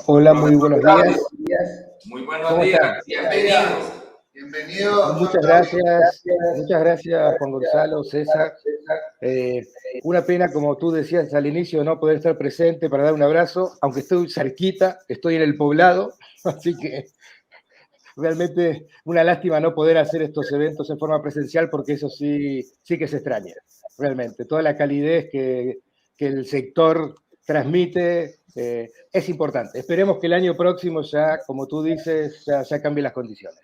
Hola, muy Profesor buenos Claudio, días. muy buenos ¿Cómo están? días. Bienvenido. Bienvenido, doctor Claudio. Muchas gracias Juan Gonzalo, César. Una pena, como tú decías al inicio, no poder estar presente para dar un abrazo, aunque estoy cerquita, estoy en el poblado, así que realmente una lástima no poder hacer estos eventos en forma presencial, porque eso sí que se extraña, realmente. Toda la calidez que el sector transmite es importante. Esperemos que el año próximo ya, como tú dices, ya cambien las condiciones.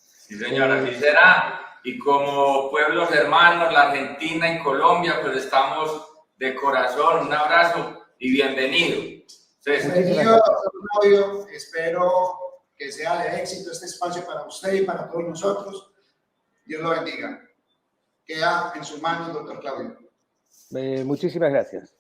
Sí, señora, así será. Y como pueblos hermanos, la Argentina y Colombia, pues estamos de corazón. Un abrazo y bienvenido. Bienvenido, doctor Claudio. Espero que sea de éxito este espacio para usted y para todos nosotros. Dios lo bendiga. Queda en sus manos, doctor Claudio. Muchísimas gracias.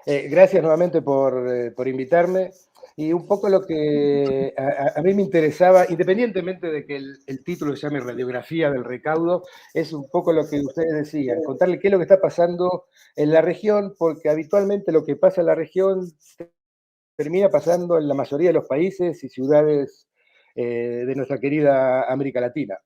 Gracias nuevamente por invitarme. Y un poco lo que a mí me interesaba, independientemente de que el título se llame Radiografía del Recaudo, es un poco lo que ustedes decían, contarle qué es lo que está pasando en la región, porque habitualmente lo que pasa en la región termina pasando en la mayoría de los países y ciudades de nuestra querida América Latina.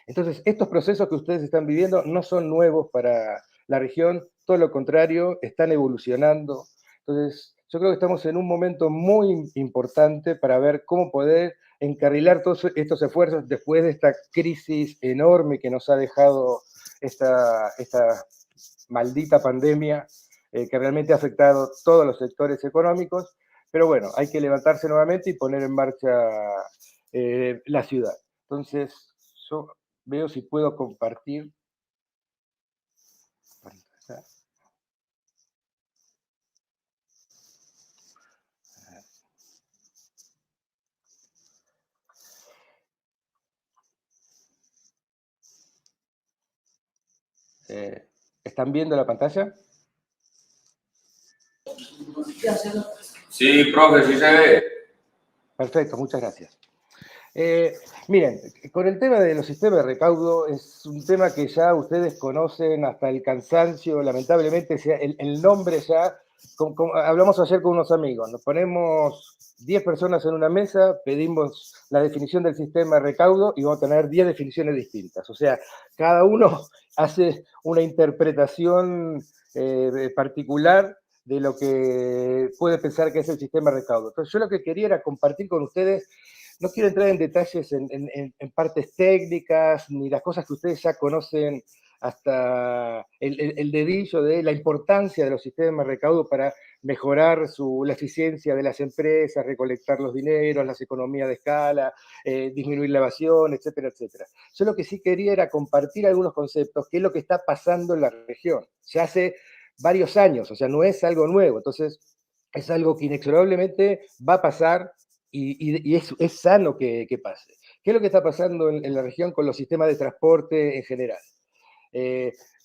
Entonces, estos procesos que ustedes están viviendo no son nuevos para la región, todo lo contrario, están evolucionando. Entonces, yo creo que estamos en un momento muy importante para ver cómo poder encarrilar todos estos esfuerzos después de esta crisis enorme que nos ha dejado esta maldita pandemia que realmente ha afectado todos los sectores económicos. Pero bueno, hay que levantarse nuevamente y poner en marcha la ciudad. Entonces, yo veo si puedo compartir. ¿Están viendo la pantalla? Sí, profe, sí se ve. Perfecto, muchas gracias. Miren, con el tema de los sistemas de recaudo es un tema que ya ustedes conocen hasta el cansancio, lamentablemente el nombre ya, hablamos ayer con unos amigos, nos ponemos 10 personas en una mesa, pedimos la definición del sistema de recaudo y vamos a tener 10 definiciones distintas, o sea, cada uno hace una interpretación particular de lo que puede pensar que es el sistema de recaudo. Entonces yo lo que quería era compartir con ustedes. No quiero entrar en detalles en partes técnicas, ni las cosas que ustedes ya conocen hasta el dedillo de la importancia de los sistemas de recaudo para mejorar la eficiencia de las empresas, recolectar los dineros, las economías de escala, disminuir la evasión, etcétera, etcétera. Yo lo que sí quería era compartir algunos conceptos, qué es lo que está pasando en la región. Ya hace varios años, o sea, no es algo nuevo, entonces es algo que inexorablemente va a pasar y es sano que pase. ¿Qué es lo que está pasando en la región con los sistemas de transporte en general?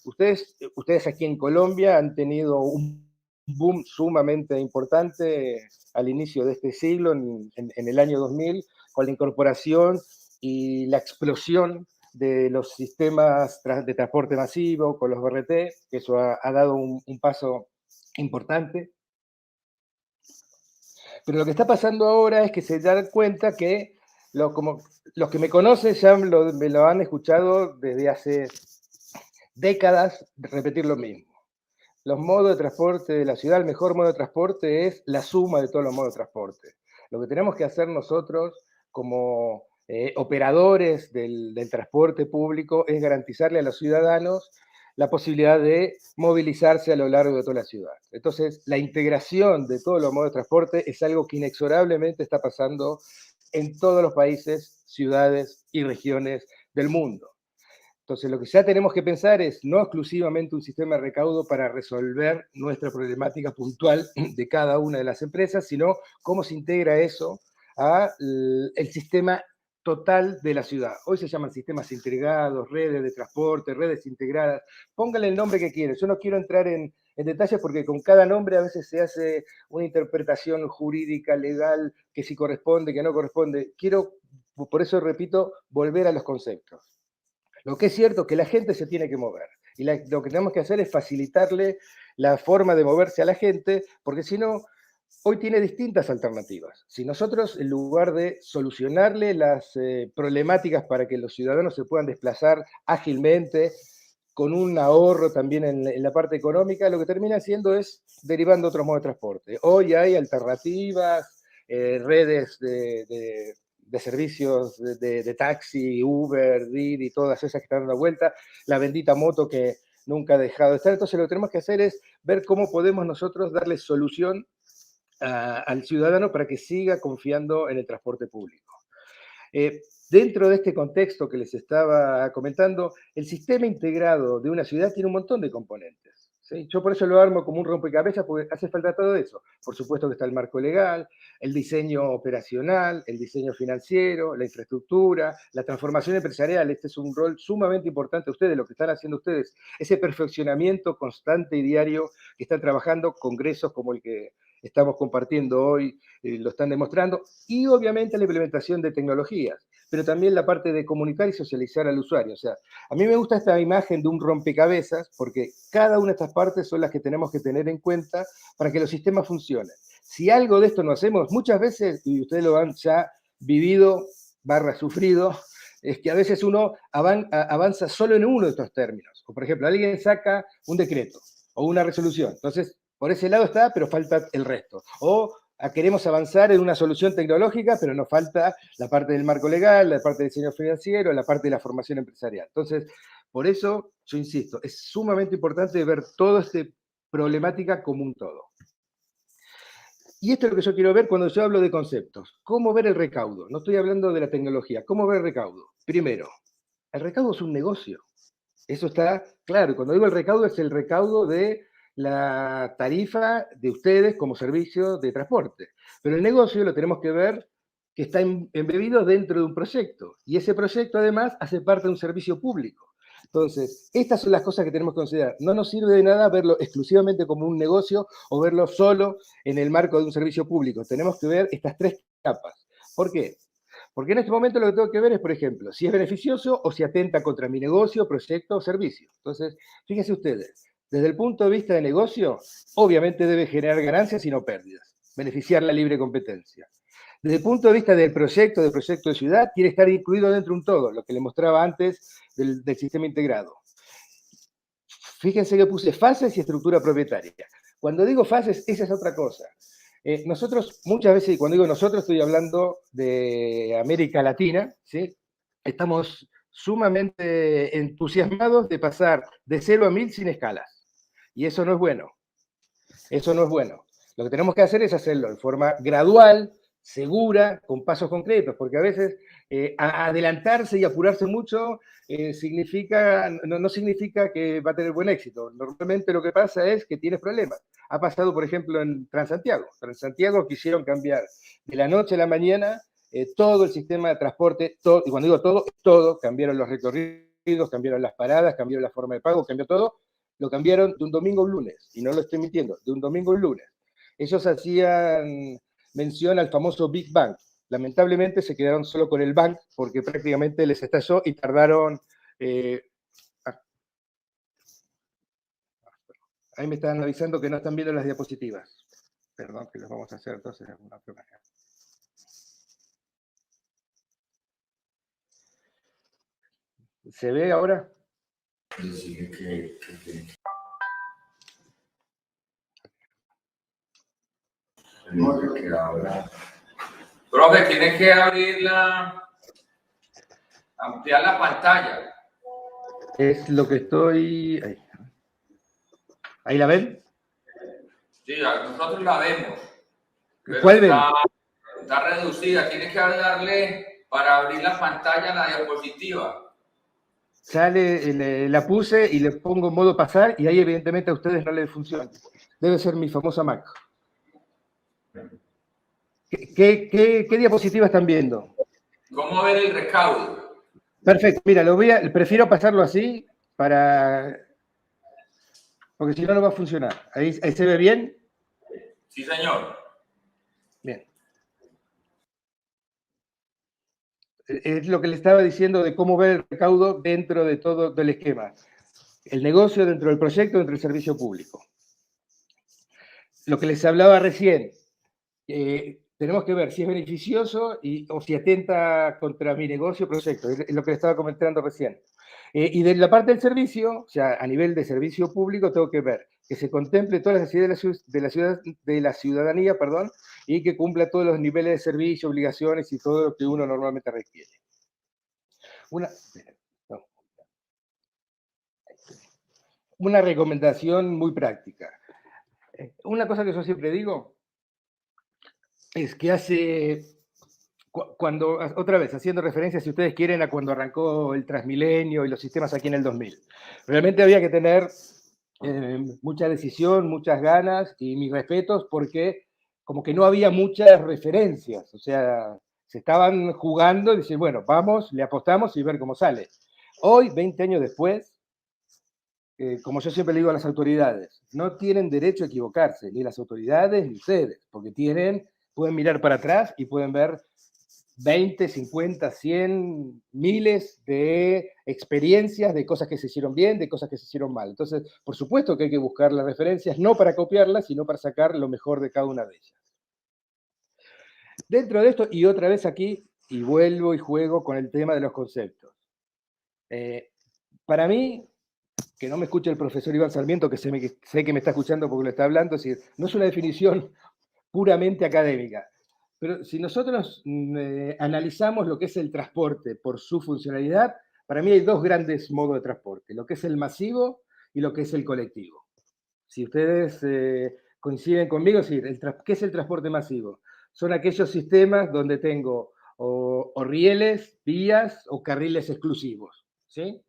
Ustedes aquí en Colombia han tenido un boom sumamente importante al inicio de este siglo, en el año 2000, con la incorporación y la explosión de los sistemas de transporte masivo, con los BRT, que eso ha dado un paso importante. Pero lo que está pasando ahora es que se dan cuenta que como los que me conocen ya me lo han escuchado desde hace décadas repetir lo mismo. Los modos de transporte de la ciudad, el mejor modo de transporte es la suma de todos los modos de transporte. Lo que tenemos que hacer nosotros como operadores del transporte público es garantizarle a los ciudadanos la posibilidad de movilizarse a lo largo de toda la ciudad. Entonces, la integración de todos los modos de transporte es algo que inexorablemente está pasando en todos los países, ciudades y regiones del mundo. Entonces, lo que ya tenemos que pensar es no exclusivamente un sistema de recaudo para resolver nuestra problemática puntual de cada una de las empresas, sino cómo se integra eso al sistema total de la ciudad. Hoy se llaman sistemas integrados, redes de transporte, redes integradas. Pónganle el nombre que quieran. Yo no quiero entrar en detalles porque con cada nombre a veces se hace una interpretación jurídica, legal, que si corresponde, que no corresponde. Quiero, por eso repito, volver a los conceptos. Lo que es cierto es que la gente se tiene que mover y lo que tenemos que hacer es facilitarle la forma de moverse a la gente, porque si no, hoy tiene distintas alternativas. Si nosotros, en lugar de solucionarle las problemáticas para que los ciudadanos se puedan desplazar ágilmente, con un ahorro también en la parte económica, lo que termina haciendo es derivando otros modos de transporte. Hoy hay alternativas, redes de servicios de taxi, Uber, Didi, todas esas que están dando vuelta, la bendita moto que nunca ha dejado de estar. Entonces lo que tenemos que hacer es ver cómo podemos nosotros darle solución al ciudadano para que siga confiando en el transporte público. Dentro de este contexto que les estaba comentando, el sistema integrado de una ciudad tiene un montón de componentes, ¿sí? Yo por eso lo armo como un rompecabezas, porque hace falta todo eso. Por supuesto que está el marco legal, el diseño operacional, el diseño financiero, la infraestructura, la transformación empresarial. Este es un rol sumamente importante de ustedes, lo que están haciendo ustedes, ese perfeccionamiento constante y diario que están trabajando, congresos como el que estamos compartiendo hoy, lo están demostrando, y obviamente la implementación de tecnologías, pero también la parte de comunicar y socializar al usuario. O sea, a mí me gusta esta imagen de un rompecabezas porque cada una de estas partes son las que tenemos que tener en cuenta para que los sistemas funcionen. Si algo de esto no hacemos, muchas veces, y ustedes lo han ya vivido, sufrido, es que a veces uno avanza solo en uno de estos términos. O por ejemplo, alguien saca un decreto o una resolución. Entonces, por ese lado está, pero falta el resto. O queremos avanzar en una solución tecnológica, pero nos falta la parte del marco legal, la parte del diseño financiero, la parte de la formación empresarial. Entonces, por eso, yo insisto, es sumamente importante ver toda esta problemática como un todo. Y esto es lo que yo quiero ver cuando yo hablo de conceptos. ¿Cómo ver el recaudo? No estoy hablando de la tecnología. ¿Cómo ver el recaudo? Primero, el recaudo es un negocio. Eso está claro. Cuando digo el recaudo, es el recaudo de la tarifa de ustedes como servicio de transporte. Pero el negocio lo tenemos que ver que está embebido dentro de un proyecto. Y ese proyecto, además, hace parte de un servicio público. Entonces, estas son las cosas que tenemos que considerar. No nos sirve de nada verlo exclusivamente como un negocio o verlo solo en el marco de un servicio público. Tenemos que ver estas tres capas. ¿Por qué? Porque en este momento lo que tengo que ver es, por ejemplo, si es beneficioso o si atenta contra mi negocio, proyecto o servicio. Entonces, fíjense ustedes, desde el punto de vista de negocio, obviamente debe generar ganancias y no pérdidas, beneficiar la libre competencia. Desde el punto de vista del proyecto de ciudad, quiere estar incluido dentro de un todo, lo que le mostraba antes del sistema integrado. Fíjense que puse fases y estructura propietaria. Cuando digo fases, esa es otra cosa. Nosotros, muchas veces, y cuando digo nosotros, estoy hablando de América Latina, ¿sí? Estamos sumamente entusiasmados de pasar de 0 a 1000 sin escalas. Y eso no es bueno. Eso no es bueno. Lo que tenemos que hacer es hacerlo en forma gradual, segura, con pasos concretos, porque a veces adelantarse y apurarse mucho no significa que va a tener buen éxito. Normalmente lo que pasa es que tienes problemas. Ha pasado, por ejemplo, en Transantiago. Transantiago quisieron cambiar de la noche a la mañana todo el sistema de transporte, todo, y cuando digo todo, todo, cambiaron los recorridos, cambiaron las paradas, cambiaron la forma de pago, cambió todo, lo cambiaron de un domingo a un lunes, y no lo estoy mintiendo, de un domingo a un lunes. Ellos hacían mención al famoso Big Bang. Lamentablemente se quedaron solo con el Bang, porque prácticamente les estalló y tardaron... Ahí me están avisando que no están viendo las diapositivas. Perdón, que los vamos a hacer entonces de alguna otra manera. ¿Se ve ahora? Profe, tiene que ampliar la pantalla. Es lo que estoy... ¿Ahí la ven? Sí, nosotros la vemos. ¿Cuál ven? Está reducida. Tiene que darle para abrir la pantalla la diapositiva. Sale, la puse y le pongo en modo pasar y ahí evidentemente a ustedes no les funciona. Debe ser mi famosa Mac. ¿Qué diapositiva están viendo? ¿Cómo ver el recaudo? Perfecto, mira, prefiero pasarlo así porque si no, no va a funcionar. ¿Ahí se ve bien? Sí, señor. Bien. Es lo que le estaba diciendo de cómo ver el recaudo dentro de todo el esquema. El negocio dentro del proyecto, dentro del servicio público. Lo que les hablaba recién, tenemos que ver si es beneficioso o si atenta contra mi negocio o proyecto, es lo que le estaba comentando recién. Y de la parte del servicio, o sea, a nivel de servicio público, tengo que ver que se contemple todas las necesidades de la ciudadanía, perdón, y que cumpla todos los niveles de servicio, obligaciones y todo lo que uno normalmente requiere. Una recomendación muy práctica. Una cosa que yo siempre digo es que cuando, otra vez, haciendo referencia, si ustedes quieren, a cuando arrancó el Transmilenio y los sistemas aquí en el 2000. Realmente había que tener mucha decisión, muchas ganas y mis respetos, porque como que no había muchas referencias, o sea, se estaban jugando y decir, bueno, vamos, le apostamos y ver cómo sale. Hoy, 20 años después, como yo siempre le digo a las autoridades, no tienen derecho a equivocarse, ni las autoridades ni ustedes, porque pueden mirar para atrás y pueden ver 20, 50, 100, miles de experiencias de cosas que se hicieron bien, de cosas que se hicieron mal. Entonces, por supuesto que hay que buscar las referencias, no para copiarlas, sino para sacar lo mejor de cada una de ellas. Dentro de esto, y otra vez aquí, y vuelvo y juego con el tema de los conceptos. Para mí, que no me escuche el profesor Iván Sarmiento, que sé que me está escuchando porque lo está hablando, es decir, no es una definición puramente académica. Pero si nosotros analizamos lo que es el transporte por su funcionalidad, para mí hay dos grandes modos de transporte, lo que es el masivo y lo que es el colectivo. Si ustedes coinciden conmigo, es decir, ¿qué es el transporte masivo? Son aquellos sistemas donde tengo o rieles, vías o carriles exclusivos, ¿sí?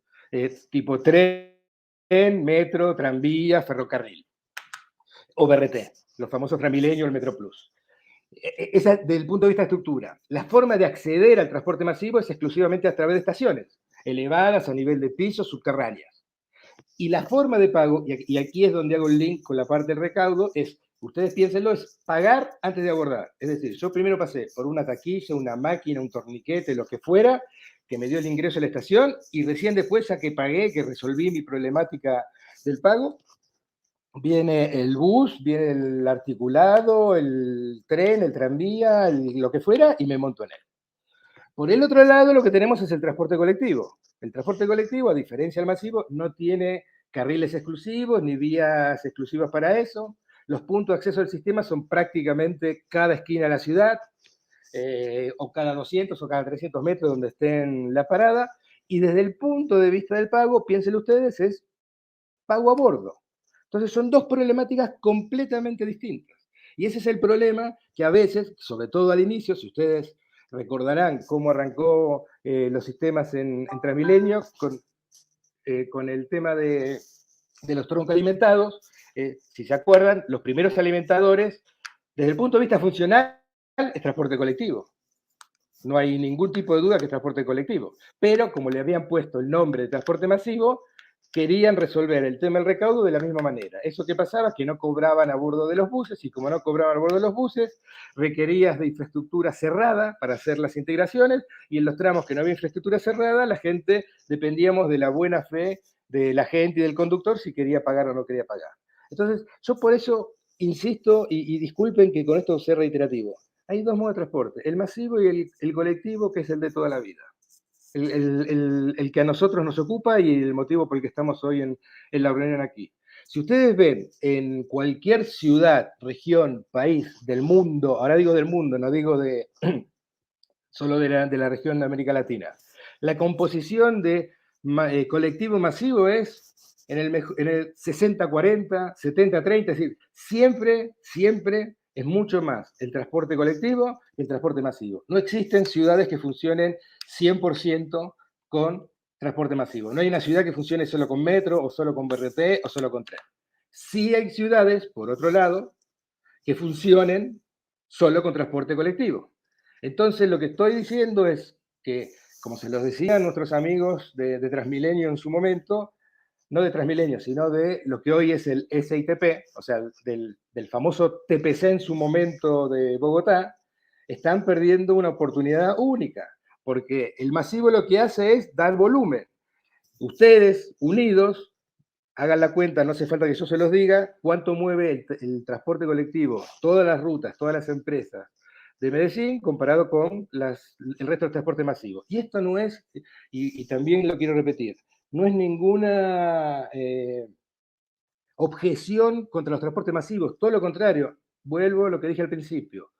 Tipo tren, metro, tranvía, ferrocarril o BRT, los famosos Transmilenio, el Metro Plus. Esa, desde el punto de vista de estructura. La forma de acceder al transporte masivo es exclusivamente a través de estaciones, elevadas a nivel de piso, subterráneas. Y la forma de pago, y aquí es donde hago el link con la parte del recaudo, es, ustedes piénsenlo, es pagar antes de abordar. Es decir, yo primero pasé por una taquilla, una máquina, un torniquete, lo que fuera, que me dio el ingreso a la estación, y recién después, ya que pagué, que resolví mi problemática del pago, viene el bus, viene el articulado, el tren, el tranvía, lo que fuera, y me monto en él. Por el otro lado, lo que tenemos es el transporte colectivo. El transporte colectivo, a diferencia del masivo, no tiene carriles exclusivos ni vías exclusivas para eso. Los puntos de acceso al sistema son prácticamente cada esquina de la ciudad, o cada 200 o cada 300 metros donde estén la parada. Y desde el punto de vista del pago, piénsenlo ustedes, es pago a bordo. Entonces son dos problemáticas completamente distintas. Y ese es el problema que a veces, sobre todo al inicio, si ustedes recordarán cómo arrancó los sistemas en Transmilenio con el tema de los troncoalimentados, si se acuerdan, los primeros alimentadores, desde el punto de vista funcional, es transporte colectivo. No hay ningún tipo de duda que es transporte colectivo. Pero como le habían puesto el nombre de transporte masivo, querían resolver el tema del recaudo de la misma manera. Eso que pasaba es que no cobraban a bordo de los buses, y como no cobraban a bordo de los buses, requerías de infraestructura cerrada para hacer las integraciones, y en los tramos que no había infraestructura cerrada, la gente dependíamos de la buena fe de la gente y del conductor si quería pagar o no quería pagar. Entonces, yo por eso insisto, y disculpen que con esto sea reiterativo, hay dos modos de transporte, el masivo y el colectivo, que es el de toda la vida. El que a nosotros nos ocupa y el motivo por el que estamos hoy en la reunión aquí. Si ustedes ven en cualquier ciudad, región, país del mundo, ahora digo del mundo, no digo solo de la región de América Latina, la composición de colectivo masivo es en el 60-40, 70-30, es decir, siempre es mucho más el transporte colectivo que el transporte masivo. No existen ciudades que funcionen 100% con transporte masivo. No hay una ciudad que funcione solo con metro, o solo con BRT, o solo con tren. Sí hay ciudades, por otro lado, que funcionen solo con transporte colectivo. Entonces, lo que estoy diciendo es que, como se los decían nuestros amigos de Transmilenio en su momento, no de Transmilenio, sino de lo que hoy es el SITP, o sea, del famoso TPC en su momento de Bogotá, están perdiendo una oportunidad única, porque el masivo lo que hace es dar volumen. Ustedes, unidos, hagan la cuenta, no hace falta que yo se los diga, cuánto mueve el transporte colectivo, todas las rutas, todas las empresas de Medellín comparado con el resto del transporte masivo. Y esto no es, y también lo quiero repetir, no es ninguna objeción contra los transportes masivos, todo lo contrario, vuelvo a lo que dije al principio.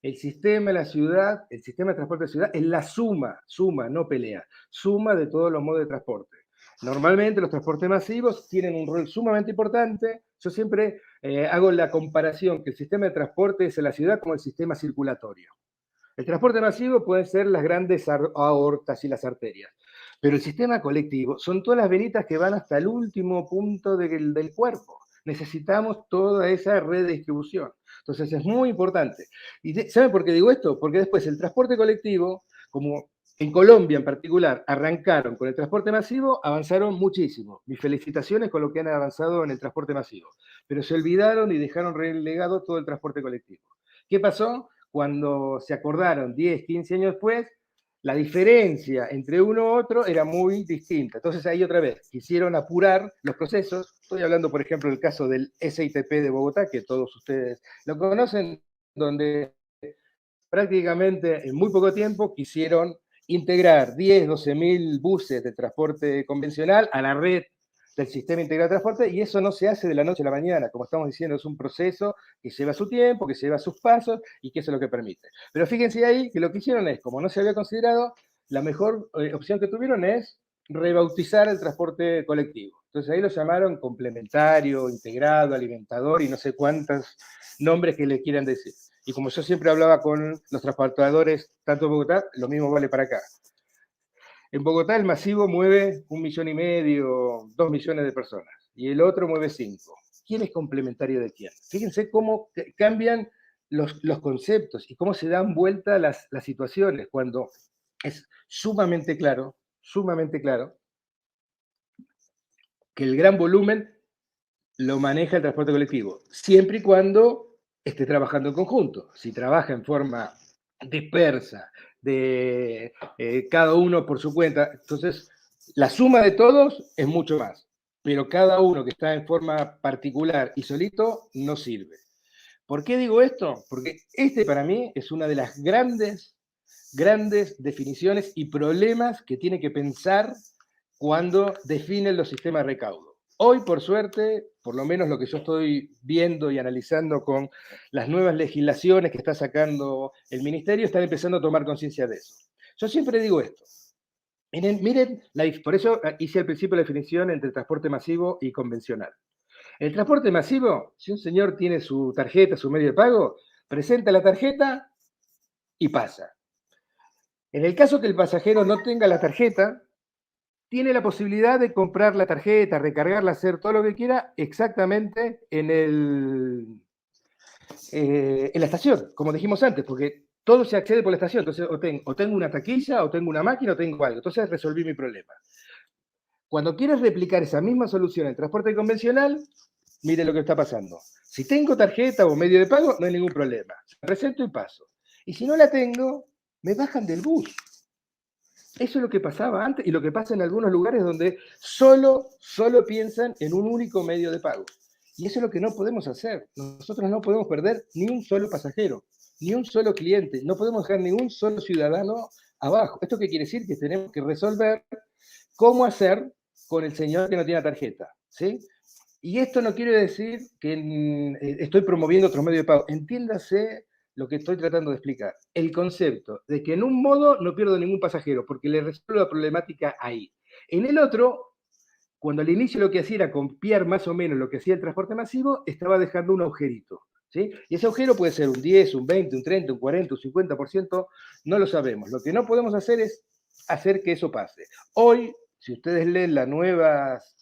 El sistema de la ciudad, el sistema de transporte de ciudad es la suma, no pelea, suma de todos los modos de transporte. Normalmente los transportes masivos tienen un rol sumamente importante. Yo siempre hago la comparación que el sistema de transporte es en la ciudad como el sistema circulatorio. El transporte masivo pueden ser las grandes aortas y las arterias, pero el sistema colectivo son todas las venitas que van hasta el último punto del cuerpo. Necesitamos toda esa red de distribución. Entonces es muy importante. ¿Y saben por qué digo esto? Porque después el transporte colectivo, como en Colombia en particular, arrancaron con el transporte masivo, avanzaron muchísimo. Mis felicitaciones con lo que han avanzado en el transporte masivo. Pero se olvidaron y dejaron relegado todo el transporte colectivo. ¿Qué pasó? Cuando se acordaron 10, 15 años después, la diferencia entre uno u otro era muy distinta. Entonces ahí otra vez quisieron apurar los procesos. Estoy hablando, por ejemplo, del caso del SITP de Bogotá, que todos ustedes lo conocen, donde prácticamente en muy poco tiempo quisieron integrar 10, 12.000 buses de transporte convencional a la red del sistema integral de transporte, y eso no se hace de la noche a la mañana, como estamos diciendo, es un proceso que lleva su tiempo, que lleva sus pasos, y que eso es lo que permite. Pero fíjense ahí que lo que hicieron es, como no se había considerado, la mejor opción que tuvieron es rebautizar el transporte colectivo. Entonces ahí lo llamaron complementario, integrado, alimentador, y no sé cuántos nombres que le quieran decir. Y como yo siempre hablaba con los transportadores, tanto en Bogotá, lo mismo vale para acá. En Bogotá el masivo mueve 1,5 millones, 2 millones de personas, y el otro mueve 5. ¿Quién es complementario de quién? Fíjense cómo cambian los conceptos y cómo se dan vuelta las situaciones cuando es sumamente claro que el gran volumen lo maneja el transporte colectivo, siempre y cuando esté trabajando en conjunto. Si trabaja en forma dispersa, de cada uno por su cuenta, entonces la suma de todos es mucho más, pero cada uno que está en forma particular y solito no sirve. ¿Por qué digo esto? Porque este para mí es una de las grandes definiciones y problemas que tiene que pensar cuando definen los sistemas de recaudo. Hoy, por suerte, por lo menos lo que yo estoy viendo y analizando con las nuevas legislaciones que está sacando el ministerio, están empezando a tomar conciencia de eso. Yo siempre digo esto. Miren, por eso hice al principio la definición entre transporte masivo y convencional. El transporte masivo, si un señor tiene su tarjeta, su medio de pago, presenta la tarjeta y pasa. En el caso que el pasajero no tenga la tarjeta, tiene la posibilidad de comprar la tarjeta, recargarla, hacer todo lo que quiera exactamente en la estación, como dijimos antes, porque todo se accede por la estación. Entonces, o tengo una taquilla, o tengo una máquina, o tengo algo. Entonces resolví mi problema. Cuando quieres replicar esa misma solución en transporte convencional, mire lo que está pasando. Si tengo tarjeta o medio de pago, no hay ningún problema. Presento y paso. Y si no la tengo, me bajan del bus. Eso es lo que pasaba antes y lo que pasa en algunos lugares donde solo piensan en un único medio de pago. Y eso es lo que no podemos hacer. Nosotros no podemos perder ni un solo pasajero, ni un solo cliente. No podemos dejar ni un solo ciudadano abajo. ¿Esto qué quiere decir? Que tenemos que resolver cómo hacer con el señor que no tiene tarjeta, ¿sí? Y esto no quiere decir que estoy promoviendo otros medios de pago. Entiéndase lo que estoy tratando de explicar. El concepto de que en un modo no pierdo ningún pasajero, porque le resuelvo la problemática ahí. En el otro, cuando al inicio lo que hacía era copiar más o menos lo que hacía el transporte masivo, estaba dejando un agujerito, ¿sí? Y ese agujero puede ser un 10, un 20, un 30, un 40, un 50%, no lo sabemos. Lo que no podemos hacer es hacer que eso pase. Hoy, si ustedes leen las nuevas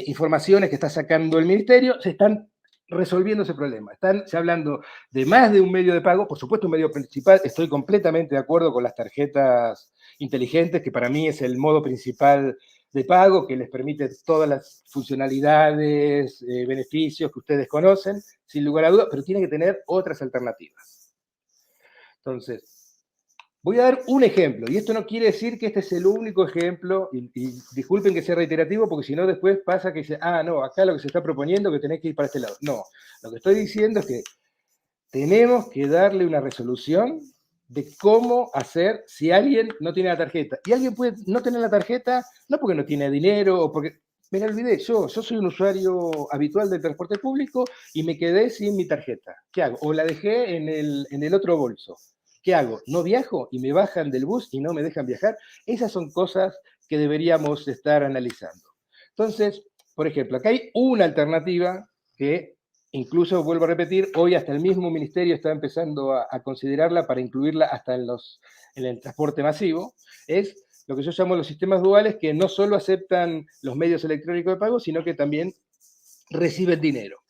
informaciones que está sacando el ministerio, se están resolviendo ese problema. Están hablando de más de un medio de pago, por supuesto un medio principal, estoy completamente de acuerdo con las tarjetas inteligentes, que para mí es el modo principal de pago, que les permite todas las funcionalidades, beneficios que ustedes conocen, sin lugar a dudas, pero tiene que tener otras alternativas. Entonces, Voy a dar un ejemplo, y esto no quiere decir que este es el único ejemplo, y disculpen que sea reiterativo, porque si no después pasa que dice, ah, no, acá lo que se está proponiendo es que tenés que ir para este lado. No, lo que estoy diciendo es que tenemos que darle una resolución de cómo hacer si alguien no tiene la tarjeta. Y alguien puede no tener la tarjeta, no porque no tiene dinero, o porque, me la olvidé, yo soy un usuario habitual del transporte público y me quedé sin mi tarjeta. ¿Qué hago? O la dejé en el otro bolso. ¿Qué hago? ¿No viajo y me bajan del bus y no me dejan viajar? Esas son cosas que deberíamos estar analizando. Entonces, por ejemplo, acá hay una alternativa que incluso, vuelvo a repetir, hoy hasta el mismo ministerio está empezando a considerarla para incluirla hasta en el transporte masivo, es lo que yo llamo los sistemas duales, que no solo aceptan los medios electrónicos de pago, sino que también reciben dinero.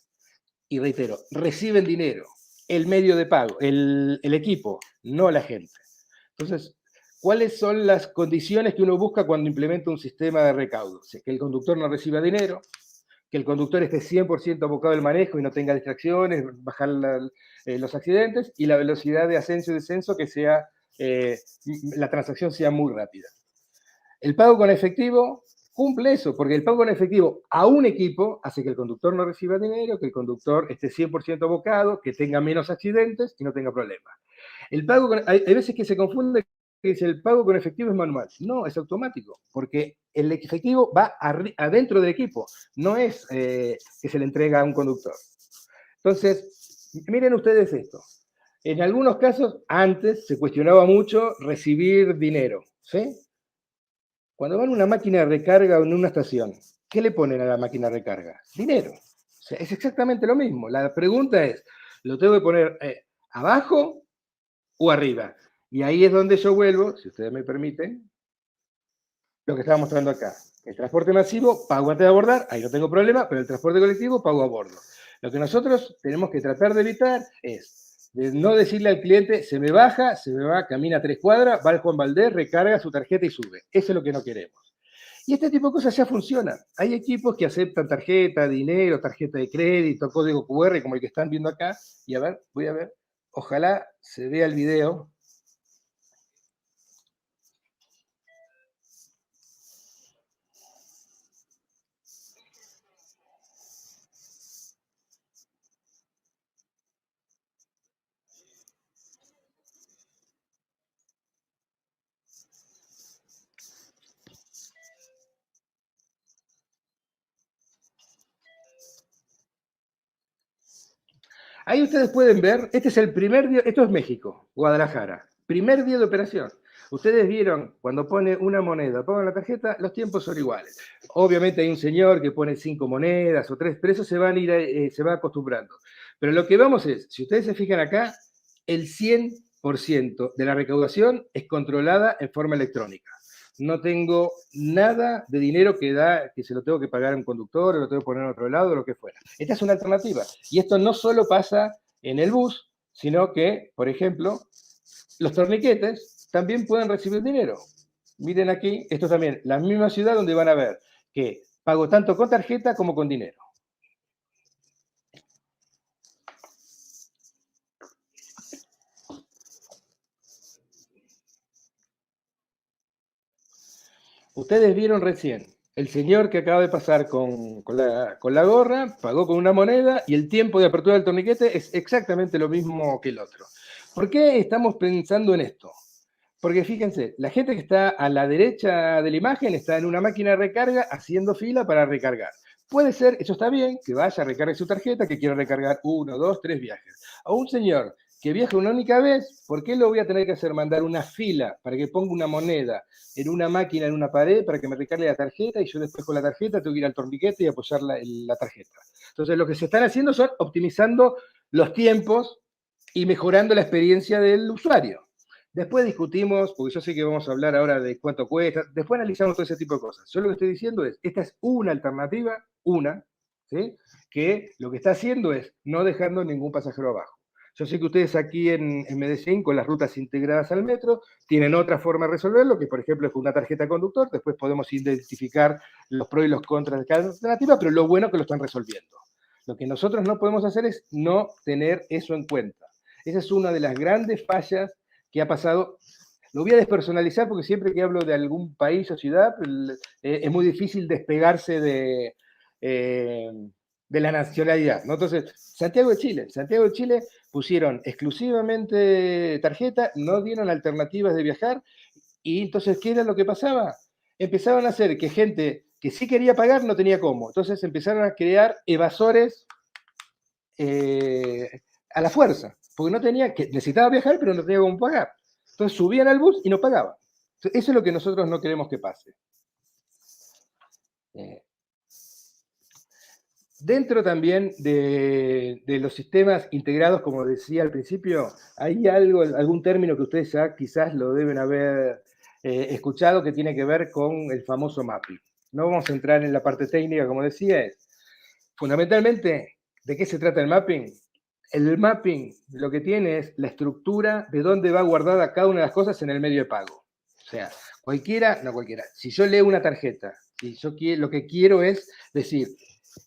Y reitero, reciben dinero, el medio de pago, el equipo, no la gente. Entonces, ¿cuáles son las condiciones que uno busca cuando implementa un sistema de recaudo? O sea, que el conductor no reciba dinero, que el conductor esté 100% abocado al manejo y no tenga distracciones, bajar los accidentes, y la velocidad de ascenso y descenso, que sea, la transacción sea muy rápida. El pago con efectivo cumple eso, porque el pago con efectivo a un equipo hace que el conductor no reciba dinero, que el conductor esté 100% abocado, que tenga menos accidentes y no tenga problemas. El pago hay veces que se confunde que dice el pago con efectivo es manual. No, es automático, porque el efectivo va adentro del equipo, no es que se le entrega a un conductor. Entonces, miren ustedes esto. En algunos casos, antes se cuestionaba mucho recibir dinero, ¿sí? Cuando van a una máquina de recarga o en una estación, ¿qué le ponen a la máquina de recarga? Dinero. O sea, es exactamente lo mismo. La pregunta es, ¿lo tengo que poner abajo o arriba? Y ahí es donde yo vuelvo, si ustedes me permiten, lo que estaba mostrando acá. El transporte masivo, pago antes de abordar, ahí no tengo problema, pero el transporte colectivo, pago a bordo. Lo que nosotros tenemos que tratar de evitar es de no decirle al cliente, se me baja, se me va, camina 3 cuadras, va al Juan Valdés, recarga su tarjeta y sube. Eso es lo que no queremos. Y este tipo de cosas ya funcionan. Hay equipos que aceptan tarjeta, dinero, tarjeta de crédito, código QR, como el que están viendo acá. Y a ver, voy a ver. Ojalá se vea el video. Ahí ustedes pueden ver, este es el primer día, esto es México, Guadalajara, primer día de operación. Ustedes vieron, cuando pone una moneda, pongan la tarjeta, los tiempos son iguales. Obviamente hay un señor que pone 5 monedas o 3, pero eso se va acostumbrando. Pero lo que vamos es, si ustedes se fijan acá, el 100% de la recaudación es controlada en forma electrónica. No tengo nada de dinero que se lo tengo que pagar a un conductor, o lo tengo que poner en otro lado, o lo que fuera. Esta es una alternativa. Y esto no solo pasa en el bus, sino que, por ejemplo, los torniquetes también pueden recibir dinero. Miren aquí, esto también, la misma ciudad donde van a ver que pago tanto con tarjeta como con dinero. Ustedes vieron recién, el señor que acaba de pasar con la gorra, pagó con una moneda y el tiempo de apertura del torniquete es exactamente lo mismo que el otro. ¿Por qué estamos pensando en esto? Porque fíjense, la gente que está a la derecha de la imagen está en una máquina de recarga haciendo fila para recargar. Puede ser, eso está bien, que vaya a recargar su tarjeta, que quiera recargar 1, 2, 3 viajes. A un señor que viaja una única vez, ¿por qué lo voy a tener que hacer mandar una fila para que ponga una moneda en una máquina, en una pared, para que me recargue la tarjeta y yo después con la tarjeta tengo que ir al torniquete y apoyar la tarjeta? Entonces lo que se están haciendo son optimizando los tiempos y mejorando la experiencia del usuario. Después discutimos, porque yo sé que vamos a hablar ahora de cuánto cuesta, después analizamos todo ese tipo de cosas. Yo lo que estoy diciendo es, esta es una alternativa, ¿sí? Que lo que está haciendo es no dejando ningún pasajero abajo. Yo sé que ustedes aquí en Medellín, con las rutas integradas al metro, tienen otra forma de resolverlo, que por ejemplo es con una tarjeta conductor, después podemos identificar los pros y los contras de cada alternativa, pero lo bueno es que lo están resolviendo. Lo que nosotros no podemos hacer es no tener eso en cuenta. Esa es una de las grandes fallas que ha pasado. Lo voy a despersonalizar porque siempre que hablo de algún país o ciudad, es muy difícil despegarse de la nacionalidad, ¿no? Entonces, Santiago de Chile pusieron exclusivamente tarjeta, no dieron alternativas de viajar, y entonces, ¿qué era lo que pasaba? Empezaban a hacer que gente que sí quería pagar no tenía cómo. Entonces empezaron a crear evasores a la fuerza, porque no tenía, que necesitaba viajar, pero no tenía cómo pagar. Entonces subían al bus y no pagaban. Entonces, eso es lo que nosotros no queremos que pase. Dentro también de los sistemas integrados, como decía al principio, hay algún término que ustedes ya quizás lo deben haber escuchado, que tiene que ver con el famoso mapping. No vamos a entrar en la parte técnica, como decía, es fundamentalmente, ¿de qué se trata el mapping? El mapping lo que tiene es la estructura de dónde va guardada cada una de las cosas en el medio de pago. O sea, si yo leo una tarjeta, si yo lo que quiero es decir,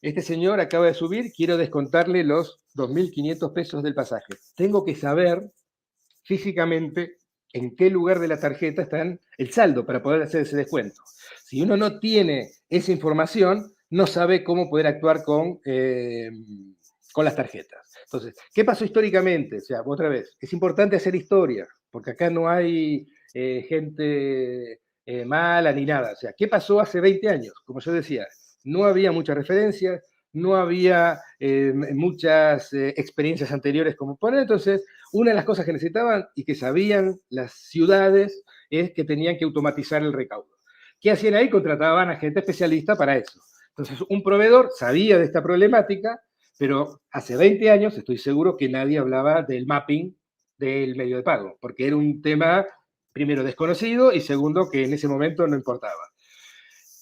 este señor acaba de subir, quiero descontarle los 2.500 pesos del pasaje. Tengo que saber físicamente en qué lugar de la tarjeta está el saldo para poder hacer ese descuento. Si uno no tiene esa información, no sabe cómo poder actuar con las tarjetas. Entonces, ¿qué pasó históricamente? O sea, otra vez, es importante hacer historia, porque acá no hay gente mala ni nada. O sea, ¿qué pasó hace 20 años? Como yo decía, no había muchas referencias, no había muchas experiencias anteriores como poner. Entonces, una de las cosas que necesitaban y que sabían las ciudades es que tenían que automatizar el recaudo. ¿Qué hacían ahí? Contrataban a gente especialista para eso. Entonces, un proveedor sabía de esta problemática, pero hace 20 años estoy seguro que nadie hablaba del mapping del medio de pago, porque era un tema, primero, desconocido y segundo, que en ese momento no importaba.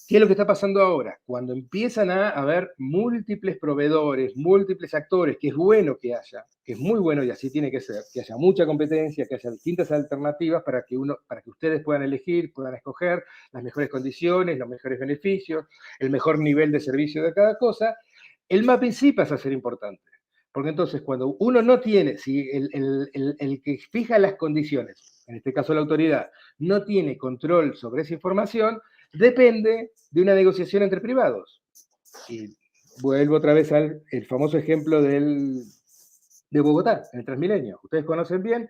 ¿Qué es lo que está pasando ahora? Cuando empiezan a haber múltiples proveedores, múltiples actores, que es bueno que haya, que es muy bueno y así tiene que ser, que haya mucha competencia, que haya distintas alternativas para que ustedes puedan elegir, puedan escoger las mejores condiciones, los mejores beneficios, el mejor nivel de servicio de cada cosa, el mapping sí pasa a ser importante. Porque entonces cuando uno no tiene, si el que fija las condiciones, en este caso la autoridad, no tiene control sobre esa información, depende de una negociación entre privados. Y vuelvo otra vez al famoso ejemplo de Bogotá, en el Transmilenio. Ustedes conocen bien,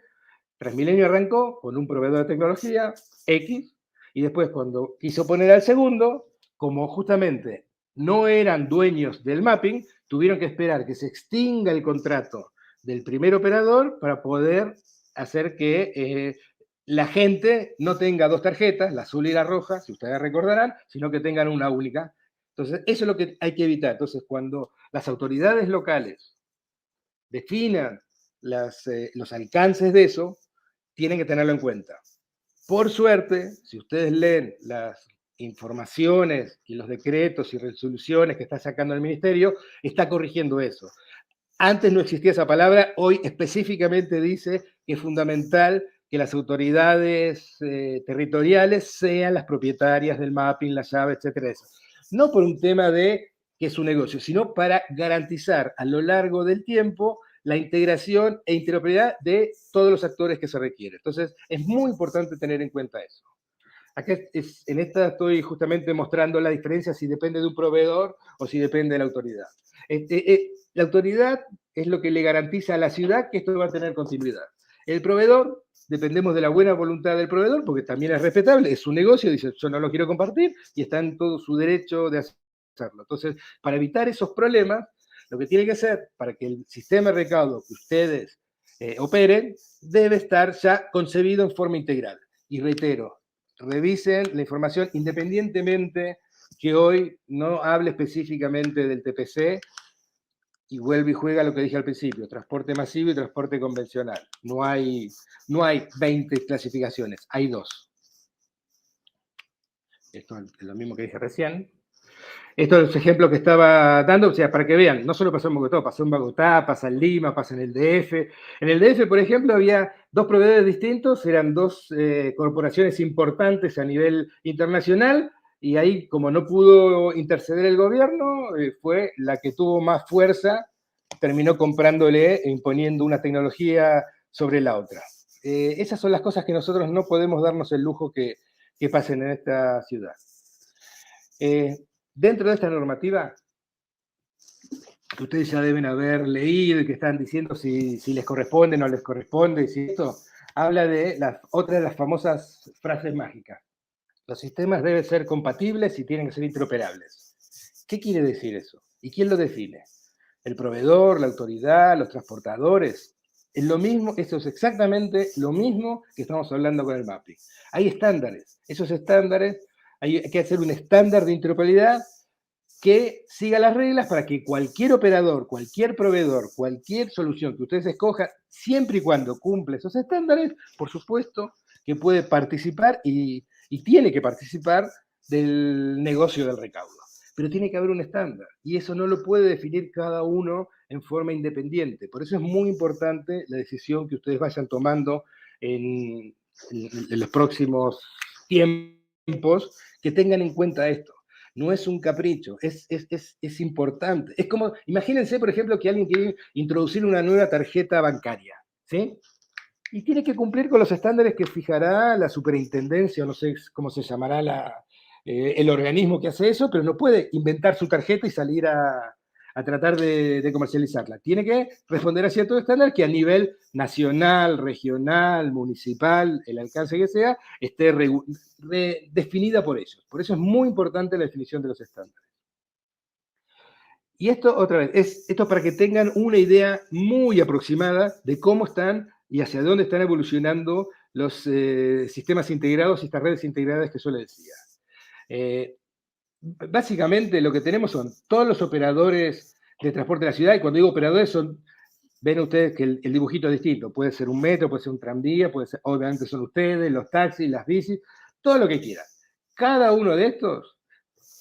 Transmilenio arrancó con un proveedor de tecnología, X, y después cuando quiso poner al segundo, como justamente no eran dueños del mapping, tuvieron que esperar que se extinga el contrato del primer operador para poder hacer que la gente no tenga dos tarjetas, la azul y la roja, si ustedes recordarán, sino que tengan una única. Entonces, eso es lo que hay que evitar. Entonces, cuando las autoridades locales definan los alcances de eso, tienen que tenerlo en cuenta. Por suerte, si ustedes leen las informaciones y los decretos y resoluciones que está sacando el ministerio, está corrigiendo eso. Antes no existía esa palabra, hoy específicamente dice que es fundamental que las autoridades territoriales sean las propietarias del mapping, la llave, etcétera. Eso. No por un tema de que es un negocio, sino para garantizar a lo largo del tiempo la integración e interoperabilidad de todos los actores que se requieren. Entonces, es muy importante tener en cuenta eso. Acá en esta estoy justamente mostrando la diferencia si depende de un proveedor o si depende de la autoridad. La autoridad es lo que le garantiza a la ciudad que esto va a tener continuidad. El proveedor, dependemos de la buena voluntad del proveedor, porque también es respetable, es su negocio, dice, yo no lo quiero compartir, y está en todo su derecho de hacerlo. Entonces, para evitar esos problemas, lo que tiene que hacer para que el sistema de recaudo que ustedes operen, debe estar ya concebido en forma integral. Y reitero, revisen la información independientemente que hoy no hable específicamente del TPC, y vuelve y juega lo que dije al principio, transporte masivo y transporte convencional. No hay 20 clasificaciones, hay 2. Esto es lo mismo que dije recién. Estos son los ejemplos que estaba dando, o sea, para que vean, no solo pasó en Bogotá, pasa en Lima, pasa en el DF. En el DF, por ejemplo, había 2 proveedores distintos, eran 2 corporaciones importantes a nivel internacional, y ahí, como no pudo interceder el gobierno, fue la que tuvo más fuerza, terminó comprándole e imponiendo una tecnología sobre la otra. esas son las cosas que nosotros no podemos darnos el lujo que pasen en esta ciudad. Dentro de esta normativa, que ustedes ya deben haber leído y que están diciendo si les corresponde o no les corresponde, si esto habla de otra de las famosas frases mágicas. Los sistemas deben ser compatibles y tienen que ser interoperables. ¿Qué quiere decir eso? ¿Y quién lo define? ¿El proveedor, la autoridad, los transportadores? Es lo mismo, eso es exactamente lo mismo que estamos hablando con el mapping. Hay estándares. Esos estándares, hay que hacer un estándar de interoperabilidad que siga las reglas para que cualquier operador, cualquier proveedor, cualquier solución que ustedes escojan, siempre y cuando cumple esos estándares, por supuesto que puede participar y tiene que participar del negocio del recaudo. Pero tiene que haber un estándar, y eso no lo puede definir cada uno en forma independiente. Por eso es muy importante la decisión que ustedes vayan tomando en los próximos tiempos, que tengan en cuenta esto. No es un capricho, es importante. Es como, imagínense, por ejemplo, que alguien quiere introducir una nueva tarjeta bancaria, ¿sí? Y tiene que cumplir con los estándares que fijará la superintendencia, o no sé cómo se llamará el organismo que hace eso, pero no puede inventar su tarjeta y salir a tratar de comercializarla. Tiene que responder a ciertos estándares que a nivel nacional, regional, municipal, el alcance que sea, esté definida por ellos. Por eso es muy importante la definición de los estándares. Y esto, otra vez, esto para que tengan una idea muy aproximada de cómo están y hacia dónde están evolucionando los sistemas integrados y estas redes integradas que yo les decía. Básicamente lo que tenemos son todos los operadores de transporte de la ciudad, y cuando digo operadores ven ustedes que el dibujito es distinto, puede ser un metro, puede ser un tranvía, puede ser, obviamente son ustedes, los taxis, las bicis, todo lo que quieran. Cada uno de estos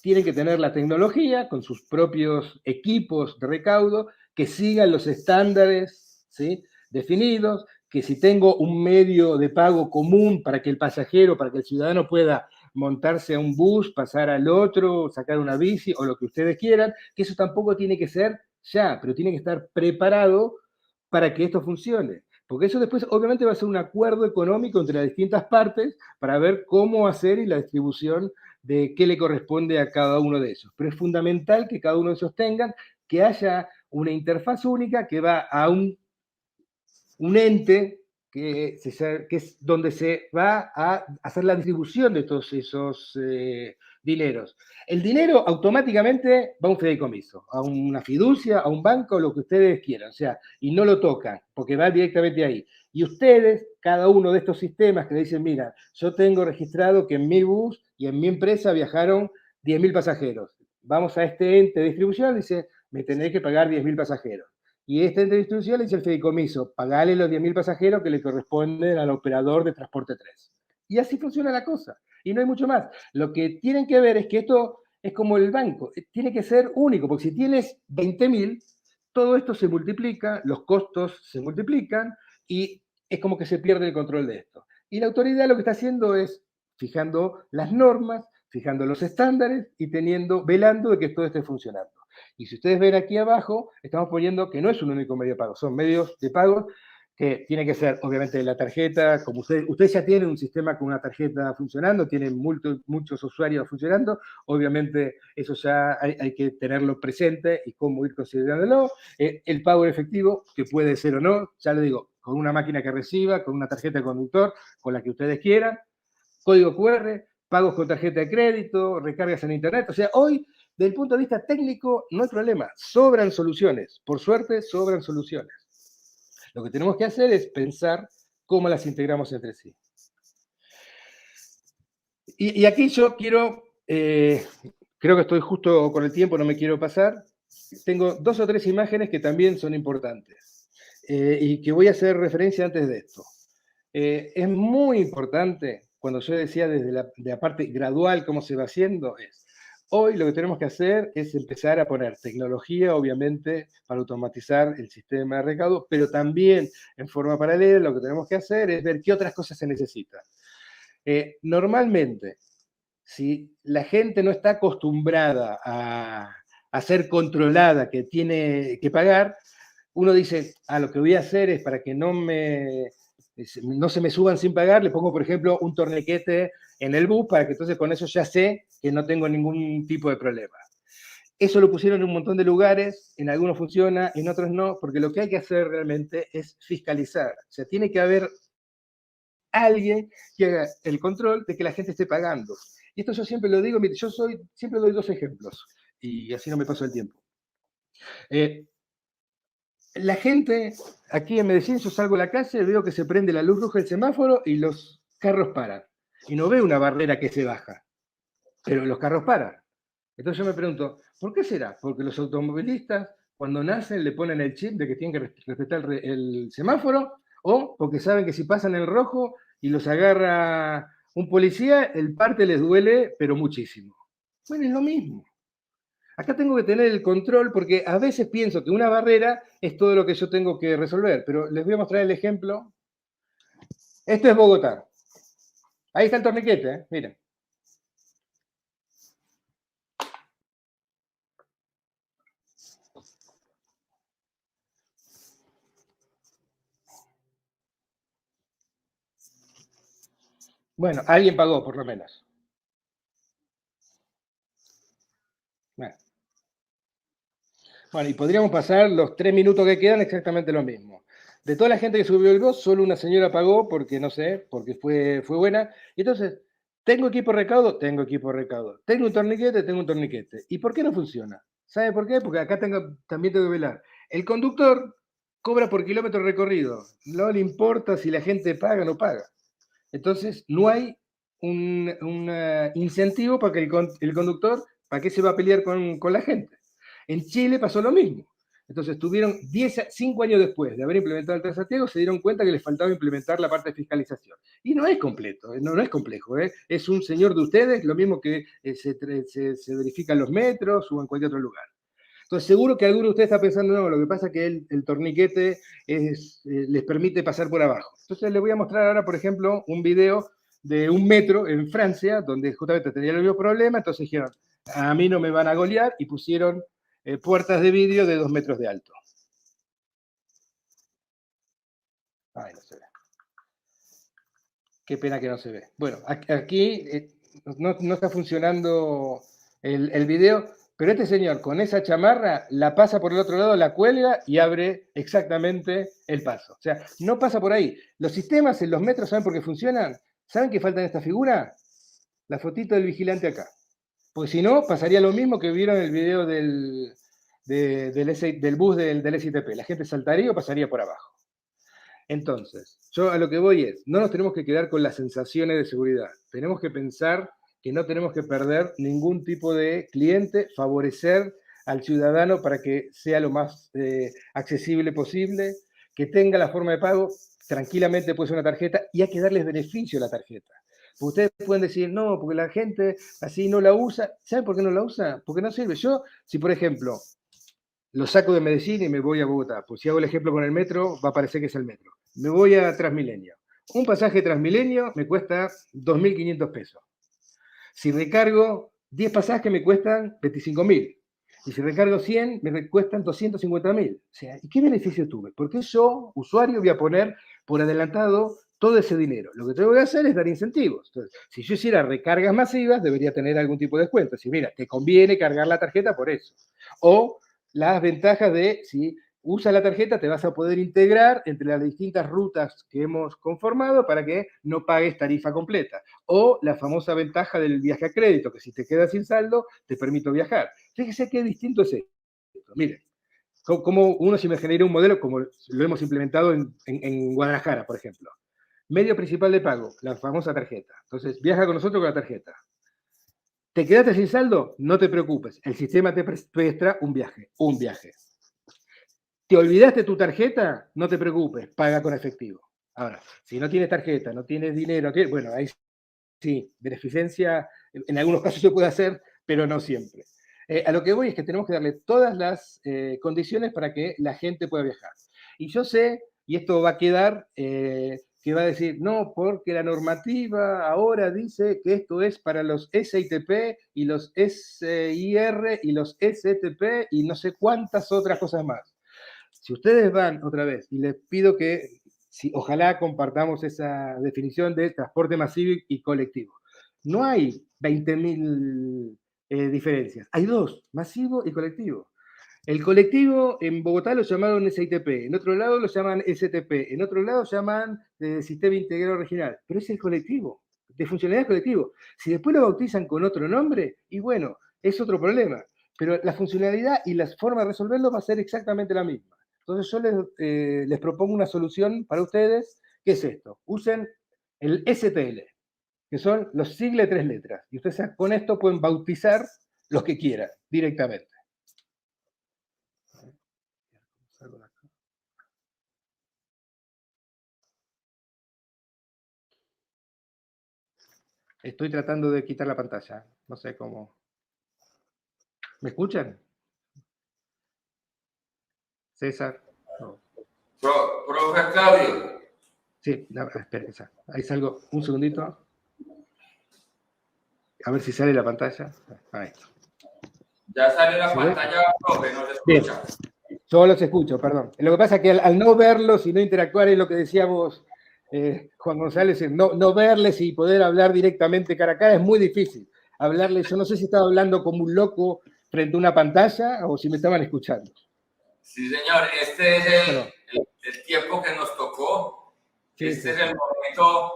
tiene que tener la tecnología con sus propios equipos de recaudo que sigan los estándares, ¿sí?, definidos, que si tengo un medio de pago común para que el pasajero, para que el ciudadano pueda montarse a un bus, pasar al otro, sacar una bici o lo que ustedes quieran, que eso tampoco tiene que ser ya, pero tiene que estar preparado para que esto funcione. Porque eso después obviamente va a ser un acuerdo económico entre las distintas partes para ver cómo hacer y la distribución de qué le corresponde a cada uno de esos. Pero es fundamental que cada uno de esos tengan, que haya una interfaz única que va a un ente que es donde se va a hacer la distribución de todos esos dineros. El dinero automáticamente va a un fideicomiso, a una fiducia, a un banco, lo que ustedes quieran, o sea, y no lo tocan, porque va directamente ahí. Y ustedes, cada uno de estos sistemas que le dicen, mira, yo tengo registrado que en mi bus y en mi empresa viajaron 10.000 pasajeros. Vamos a este ente de distribución, dice, me tendré que pagar 10.000 pasajeros. Y esta ente de distribución le dice el fideicomiso, pagale los 10.000 pasajeros que le corresponden al operador de transporte 3. Y así funciona la cosa. Y no hay mucho más. Lo que tienen que ver es que esto es como el banco. Tiene que ser único, porque si tienes 20.000, todo esto se multiplica, los costos se multiplican y es como que se pierde el control de esto. Y la autoridad lo que está haciendo es fijando las normas, fijando los estándares y velando de que todo esté funcionando. Y si ustedes ven aquí abajo, estamos poniendo que no es un único medio de pago, son medios de pago que tiene que ser, obviamente, la tarjeta, como ustedes ya tienen un sistema con una tarjeta funcionando, tienen muchos usuarios funcionando, obviamente eso ya hay que tenerlo presente y cómo ir considerándolo. El pago en efectivo, que puede ser o no, ya le digo, con una máquina que reciba, con una tarjeta de conductor, con la que ustedes quieran, código QR, pagos con tarjeta de crédito, recargas en internet, o sea, hoy, desde el punto de vista técnico, no hay problema, sobran soluciones, por suerte sobran soluciones. Lo que tenemos que hacer es pensar cómo las integramos entre sí. Y aquí yo quiero, creo que estoy justo con el tiempo, no me quiero pasar, tengo 2 o 3 imágenes que también son importantes y que voy a hacer referencia antes de esto. Es muy importante, cuando yo decía desde la parte gradual cómo se va haciendo, hoy lo que tenemos que hacer es empezar a poner tecnología, obviamente, para automatizar el sistema de recaudo, pero también en forma paralela lo que tenemos que hacer es ver qué otras cosas se necesitan. Normalmente, si la gente no está acostumbrada a ser controlada, que tiene que pagar, uno dice, lo que voy a hacer es para que no me no se me suban sin pagar, le pongo, por ejemplo, un torniquete en el bus para que entonces con eso ya sé que no tengo ningún tipo de problema. Eso lo pusieron en un montón de lugares, en algunos funciona, en otros no, porque lo que hay que hacer realmente es fiscalizar. O sea, tiene que haber alguien que haga el control de que la gente esté pagando. Y esto yo siempre lo digo, mire, siempre doy 2 ejemplos, y así no me paso el tiempo. La gente, aquí en Medellín, yo salgo a la calle, veo que se prende la luz roja del semáforo y los carros paran. Y no veo una barrera que se baja, pero los carros paran. Entonces yo me pregunto, ¿por qué será? Porque los automovilistas, cuando nacen, le ponen el chip de que tienen que respetar el semáforo, o porque saben que si pasan el rojo y los agarra un policía, el parte les duele, pero muchísimo. Bueno, es lo mismo. Acá tengo que tener el control porque a veces pienso que una barrera es todo lo que yo tengo que resolver, pero les voy a mostrar el ejemplo. Esto es Bogotá. Ahí está el torniquete, miren. Bueno, alguien pagó por lo menos. Bueno, y podríamos pasar los 3 minutos que quedan exactamente lo mismo. De toda la gente que subió el bus, solo una señora pagó porque, no sé, porque fue buena. Y entonces, ¿tengo equipo de recaudo? Tengo equipo de recaudo. ¿Tengo un torniquete? Tengo un torniquete. ¿Y por qué no funciona? ¿Sabe por qué? Porque acá también tengo que velar. El conductor cobra por kilómetro recorrido. No le importa si la gente paga o no paga. Entonces, no hay un incentivo para que el conductor, ¿para qué se va a pelear con la gente? En Chile pasó lo mismo. Entonces, 5 años después de haber implementado el Transantiago, se dieron cuenta que les faltaba implementar la parte de fiscalización. Y no es completo, no es complejo. Es un señor de ustedes, lo mismo que se verifican los metros o en cualquier otro lugar. Entonces, seguro que alguno de ustedes está pensando, no, lo que pasa es que el torniquete les permite pasar por abajo. Entonces, les voy a mostrar ahora, por ejemplo, un video de un metro en Francia, donde justamente tenía el mismo problema, entonces dijeron, a mí no me van a golear, y pusieron puertas de vidrio de 2 metros de alto. Ay, no se ve. Qué pena que no se ve. Bueno, aquí no está funcionando el video, pero este señor con esa chamarra la pasa por el otro lado, la cuelga y abre exactamente el paso. O sea, no pasa por ahí. Los sistemas en los metros, ¿saben por qué funcionan? ¿Saben qué falta en esta figura? La fotito del vigilante acá. Porque si no, pasaría lo mismo que vieron en el video del bus del SITP. La gente saltaría o pasaría por abajo. Entonces, yo a lo que voy es, no nos tenemos que quedar con las sensaciones de seguridad. Tenemos que pensar que no tenemos que perder ningún tipo de cliente, favorecer al ciudadano para que sea lo más accesible posible, que tenga la forma de pago, tranquilamente puede ser una tarjeta, y hay que darles beneficio a la tarjeta. Ustedes pueden decir, no, porque la gente así no la usa. ¿Saben por qué no la usa? Porque no sirve. Yo, si por ejemplo, lo saco de Medellín y me voy a Bogotá, pues si hago el ejemplo con el metro, va a parecer que es el metro. Me voy a Transmilenio. Un pasaje Transmilenio me cuesta 2.500 pesos. Si recargo 10 pasajes me cuestan 25.000. Y si recargo 100, me cuestan 250.000. O sea, ¿y qué beneficio tuve? Porque yo, usuario, voy a poner por adelantado todo ese dinero. Lo que tengo que hacer es dar incentivos. Entonces, si yo hiciera recargas masivas, debería tener algún tipo de descuento. Si mira, te conviene cargar la tarjeta por eso. O las ventajas de, si usa la tarjeta, te vas a poder integrar entre las distintas rutas que hemos conformado para que no pagues tarifa completa. O la famosa ventaja del viaje a crédito, que si te quedas sin saldo, te permito viajar. Fíjese qué distinto es esto. Miren, como uno se imaginaría un modelo como lo hemos implementado en Guadalajara, por ejemplo. Medio principal de pago, la famosa tarjeta. Entonces, viaja con nosotros con la tarjeta. ¿Te quedaste sin saldo? No te preocupes. El sistema te presta un viaje. ¿Te olvidaste tu tarjeta? No te preocupes, paga con efectivo. Ahora, si no tienes tarjeta, no tienes dinero, bueno, ahí sí, beneficencia, en algunos casos se puede hacer, pero no siempre. A lo que voy es que tenemos que darle todas las condiciones para que la gente pueda viajar. Y yo sé, y esto va a quedar, que va a decir, no, porque la normativa ahora dice que esto es para los SITP y los SIR y los STP y no sé cuántas otras cosas más. Si ustedes van otra vez, y les pido que ojalá compartamos esa definición de transporte masivo y colectivo. No hay 20.000 diferencias, hay dos, masivo y colectivo. El colectivo en Bogotá lo llamaron SITP, en otro lado lo llaman STP, en otro lado llaman Sistema Integrado Regional, pero es el colectivo, de funcionalidad colectivo. Si después lo bautizan con otro nombre, y bueno, es otro problema, pero la funcionalidad y la forma de resolverlo va a ser exactamente la misma. Entonces yo les propongo una solución para ustedes, que es esto: usen el STL, que son los siglas de 3 letras, y ustedes con esto pueden bautizar los que quieran directamente. Estoy tratando de quitar la pantalla, no sé cómo. ¿Me escuchan? César. No. Profe Claudio. Sí, espera, ahí salgo un segundito. A ver si sale la pantalla. Ahí. Ya sale la pantalla, profe, ¿nos escucha? Bien. Yo los escucho, perdón. Lo que pasa es que al no verlos y no interactuar es lo que decíamos Juan González, no verles y poder hablar directamente cara a cara es muy difícil. Hablarles, yo no sé si estaba hablando como un loco frente a una pantalla o si me estaban escuchando. Sí, señor, este es el tiempo que nos tocó. Sí, este es el momento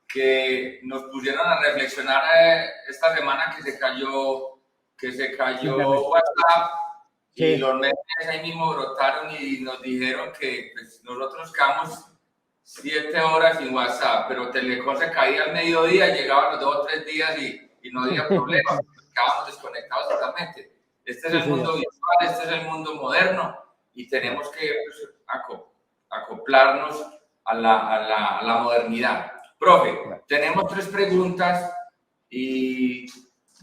que nos pusieron a reflexionar esta semana que se cayó WhatsApp y los memes ahí mismo brotaron y nos dijeron que pues, nosotros quedamos 7 horas sin WhatsApp, pero Telecom se caía al mediodía, llegaba los 2 o 3 días y no había problema, quedábamos desconectados totalmente. Este es el mundo virtual, este es el mundo moderno y tenemos que pues, acoplarnos a la modernidad. Profe, tenemos 3 preguntas y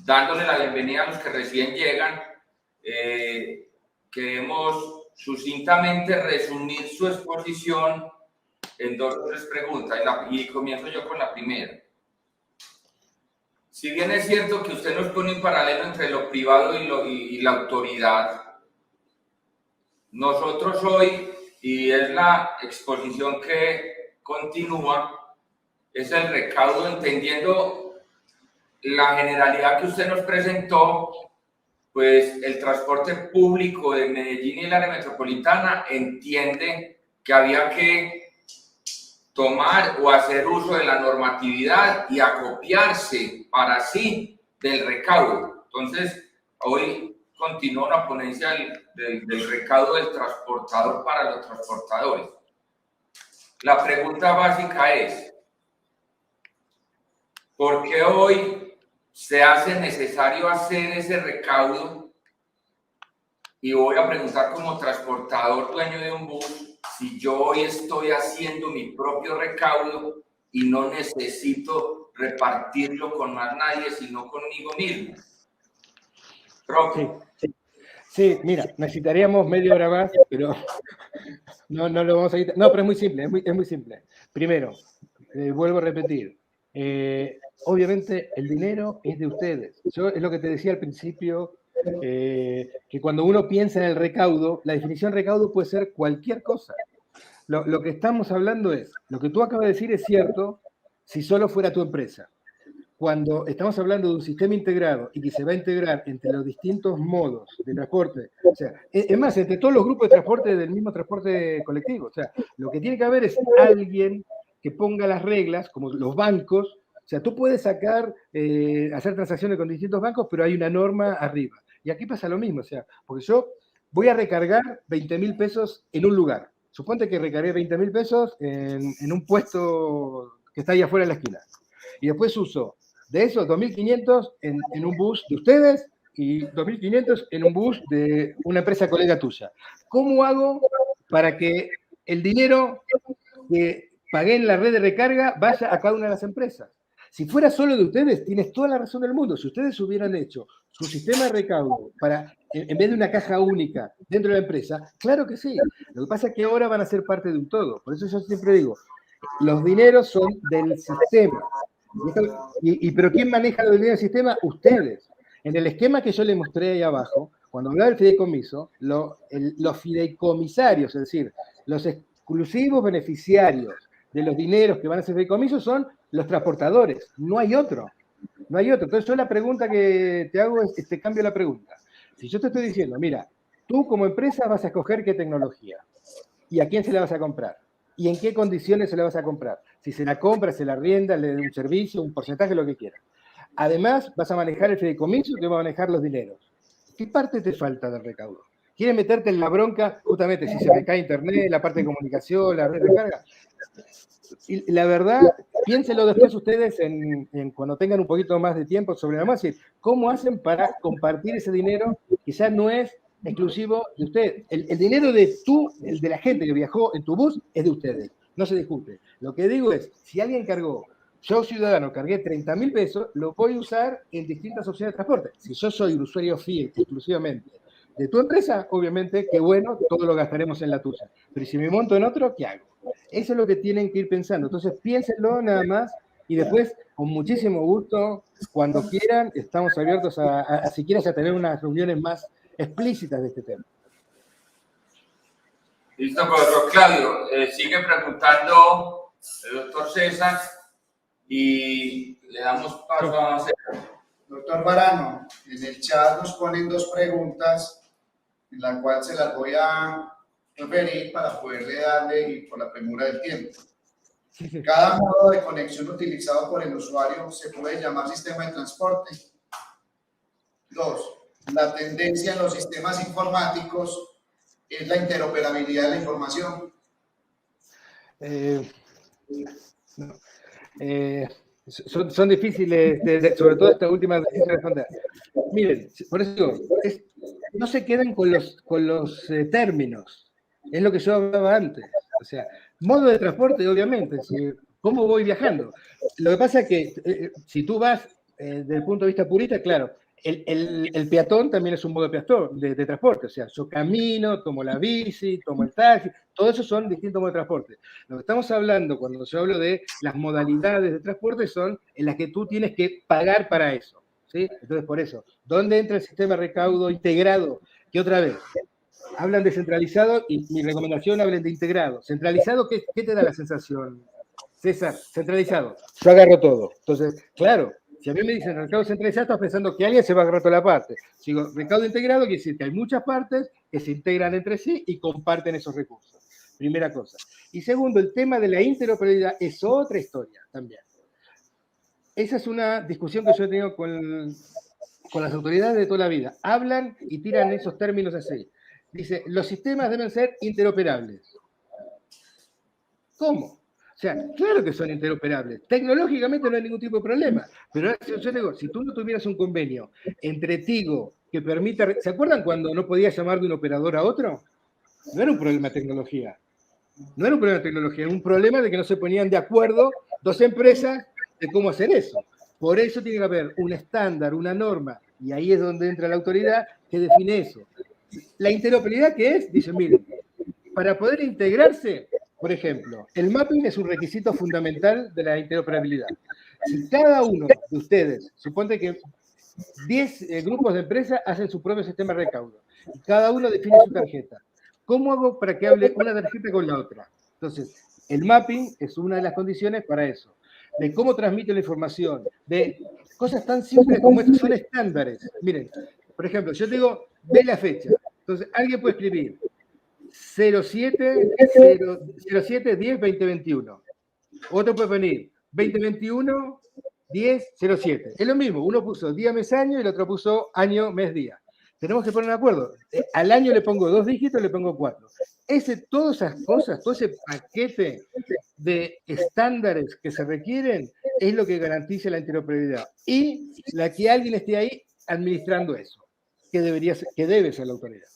dándole la bienvenida a los que recién llegan, queremos sucintamente resumir su exposición en 2 o 3 preguntas y comienzo yo con la primera. Si bien es cierto que usted nos pone un paralelo entre lo privado y la autoridad, nosotros hoy, y es la exposición que continúa, es el recaudo, entendiendo la generalidad que usted nos presentó, pues el transporte público de Medellín y el área metropolitana entiende que había que tomar o hacer uso de la normatividad y acopiarse para sí del recaudo. Entonces, hoy continúa la ponencia del recaudo del transportador para los transportadores. La pregunta básica es, ¿por qué hoy se hace necesario hacer ese recaudo? Y voy a preguntar como transportador dueño de un bus, si yo hoy estoy haciendo mi propio recaudo y no necesito repartirlo con más nadie, sino conmigo mismo. Sí, mira, necesitaríamos media hora más, pero no lo vamos a quitar. No, pero es muy simple, es muy simple. Primero, vuelvo a repetir, obviamente el dinero es de ustedes. Es lo que te decía al principio, que cuando uno piensa en el recaudo, la definición de recaudo puede ser cualquier cosa. Lo que estamos hablando es, lo que tú acabas de decir es cierto si solo fuera tu empresa. Cuando estamos hablando de un sistema integrado y que se va a integrar entre los distintos modos de transporte, o sea, es más, entre todos los grupos de transporte del mismo transporte colectivo, o sea, lo que tiene que haber es alguien que ponga las reglas, como los bancos. O sea, tú puedes hacer transacciones con distintos bancos, pero hay una norma arriba. Y aquí pasa lo mismo, o sea, porque yo voy a recargar 20.000 pesos en un lugar. Suponte que recargué 20.000 pesos en un puesto que está ahí afuera en la esquina. Y después uso de esos 2.500 en un bus de ustedes y 2.500 en un bus de una empresa colega tuya. ¿Cómo hago para que el dinero que pagué en la red de recarga vaya a cada una de las empresas? Si fuera solo de ustedes, tienes toda la razón del mundo. Si ustedes hubieran hecho su sistema de recaudo en vez de una caja única dentro de la empresa, claro que sí. Lo que pasa es que ahora van a ser parte de un todo. Por eso yo siempre digo, los dineros son del sistema. Pero ¿quién maneja los dineros del sistema? Ustedes. En el esquema que yo les mostré ahí abajo, cuando hablaba del fideicomiso, los fideicomisarios, es decir, los exclusivos beneficiarios de los dineros que van a hacer fideicomiso son los transportadores, no hay otro. No hay otro. Entonces yo la pregunta que te hago es, te cambio la pregunta. Si yo te estoy diciendo, mira, tú como empresa vas a escoger qué tecnología y a quién se la vas a comprar y en qué condiciones se la vas a comprar. Si se la compra, se la arrienda, le da un servicio, un porcentaje, lo que quieras. Además, vas a manejar el fideicomiso y te va a manejar los dineros. ¿Qué parte te falta del recaudo? ¿Quieres meterte en la bronca justamente si se me cae internet, la parte de comunicación, la red de carga? Y la verdad, piénsenlo después ustedes cuando tengan un poquito más de tiempo sobre la masa, ¿cómo hacen para compartir ese dinero? Quizás no es exclusivo de ustedes. El dinero el de la gente que viajó en tu bus es de ustedes, no se discute. Lo que digo es, si alguien cargó, yo ciudadano cargué 30.000 pesos, lo voy a usar en distintas opciones de transporte. Si yo soy un usuario fiel exclusivamente de tu empresa, obviamente, que bueno, todo lo gastaremos en la tuya. Pero si me monto en otro, ¿qué hago? Eso es lo que tienen que ir pensando. Entonces, piénsenlo nada más y después, con muchísimo gusto, cuando quieran, estamos abiertos a si quieres, a tener unas reuniones más explícitas de este tema. Listo, profesor Claudio. Sigue preguntando el doctor César y le damos paso a César. Doctor Varano, en el chat nos ponen dos preguntas, en la cual se las voy a referir para poderle darle y por la premura del tiempo. Cada modo de conexión utilizado por el usuario se puede llamar sistema de transporte. 2. La tendencia en los sistemas informáticos es la interoperabilidad de la información. Son difíciles, sobre todo esta última de responder. Miren, por eso digo, no se queden con los términos. Es lo que yo hablaba antes. O sea, modo de transporte, obviamente. ¿Cómo voy viajando? Lo que pasa es que si tú vas desde el punto de vista purista, claro, el peatón también es un modo de transporte. O sea, yo camino, tomo la bici, tomo el taxi. Todo eso son distintos modos de transporte. Lo que estamos hablando cuando yo hablo de las modalidades de transporte son en las que tú tienes que pagar para eso. ¿Sí? Entonces, por eso, ¿dónde entra el sistema de recaudo integrado? Que otra vez, hablan de centralizado y mi recomendación hablen de integrado. Centralizado, ¿qué te da la sensación, César? Centralizado. Yo agarro todo. Entonces, claro, si a mí me dicen recaudo centralizado, estás pensando que alguien se va a agarrar toda la parte. Si digo recaudo integrado, quiere decir que hay muchas partes que se integran entre sí y comparten esos recursos. Primera cosa. Y segundo, el tema de la interoperabilidad es otra historia también. Esa es una discusión que yo he tenido con las autoridades de toda la vida. Hablan y tiran esos términos así. Dice, los sistemas deben ser interoperables. ¿Cómo? O sea, claro que son interoperables. Tecnológicamente no hay ningún tipo de problema. Pero yo digo, si tú no tuvieras un convenio entre Tigo que permita... ¿Se acuerdan cuando no podías llamar de un operador a otro? No era un problema de tecnología. No era un problema de tecnología, era un problema de que no se ponían de acuerdo dos empresas de cómo hacer eso. Por eso tiene que haber un estándar, una norma, y ahí es donde entra la autoridad que define eso. La interoperabilidad, ¿qué es? Dicen, miren, para poder integrarse, por ejemplo, el mapping es un requisito fundamental de la interoperabilidad. Si cada uno de ustedes, suponte que 10 grupos de empresas hacen su propio sistema de recaudo, y cada uno define su tarjeta, ¿cómo hago para que hable una tarjeta con la otra? Entonces, el mapping es una de las condiciones para eso. De cómo transmite la información, de cosas tan simples como estas, son estándares. Miren, por ejemplo, yo te digo, ve la fecha. Entonces, alguien puede escribir 07-10-2021. Otro puede venir 2021 10-07. Es lo mismo, uno puso día, mes, año y el otro puso año, mes, día. Tenemos que poner de acuerdo. Al año le pongo 2 dígitos, le pongo 4. Todas esas cosas, todo ese paquete de estándares que se requieren es lo que garantiza la interoperabilidad. Y la que alguien esté ahí administrando eso, que debe ser la autoridad.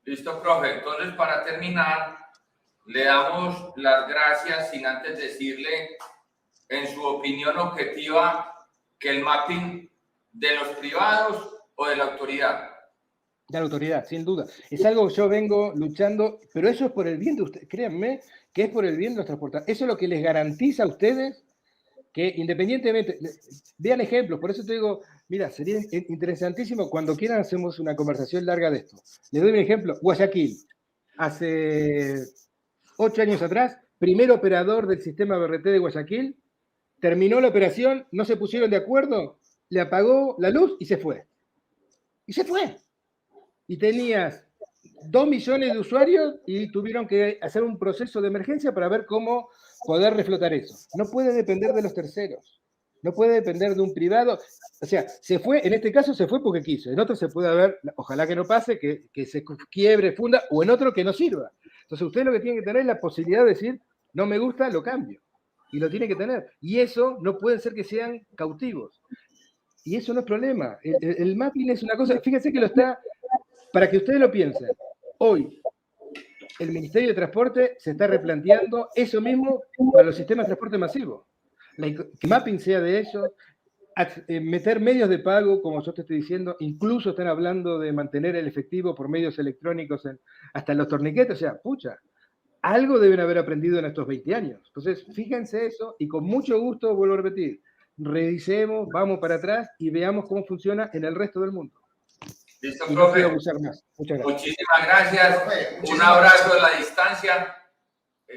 Listo, profe. Entonces, para terminar, le damos las gracias sin antes decirle, en su opinión objetiva, que el mapping de los privados o de la autoridad. De la autoridad, sin duda. Es algo que yo vengo luchando, pero eso es por el bien de ustedes. Créanme que es por el bien de los transportistas. Eso es lo que les garantiza a ustedes que independientemente, vean ejemplos, por eso te digo, mira, sería interesantísimo, cuando quieran hacemos una conversación larga de esto. Les doy un ejemplo, Guayaquil, hace 8 años atrás, primer operador del sistema BRT de Guayaquil, terminó la operación, no se pusieron de acuerdo, le apagó la luz y se fue. Y se fue. Y tenías 2 millones de usuarios y tuvieron que hacer un proceso de emergencia para ver cómo poder reflotar eso. No puede depender de los terceros. No puede depender de un privado. O sea, se fue, en este caso se fue porque quiso. En otro se puede haber, ojalá que no pase, que se quiebre, funda, o en otro que no sirva. Entonces usted lo que tiene que tener es la posibilidad de decir, no me gusta, lo cambio. Y lo tiene que tener. Y eso no puede ser que sean cautivos. Y eso no es problema. El mapping es una cosa, fíjense que lo está, para que ustedes lo piensen, hoy el Ministerio de Transporte se está replanteando eso mismo para los sistemas de transporte masivo. Que el mapping sea de ellos, meter medios de pago, como yo te estoy diciendo, incluso están hablando de mantener el efectivo por medios electrónicos hasta en los torniquetes, o sea, pucha, algo deben haber aprendido en estos 20 años. Entonces, fíjense eso y con mucho gusto, vuelvo a repetir, revisemos, vamos para atrás y veamos cómo funciona en el resto del mundo. Listo, y profe. No quiero abusar más. Muchas gracias. Muchísimas gracias. Profe, Un abrazo a la distancia.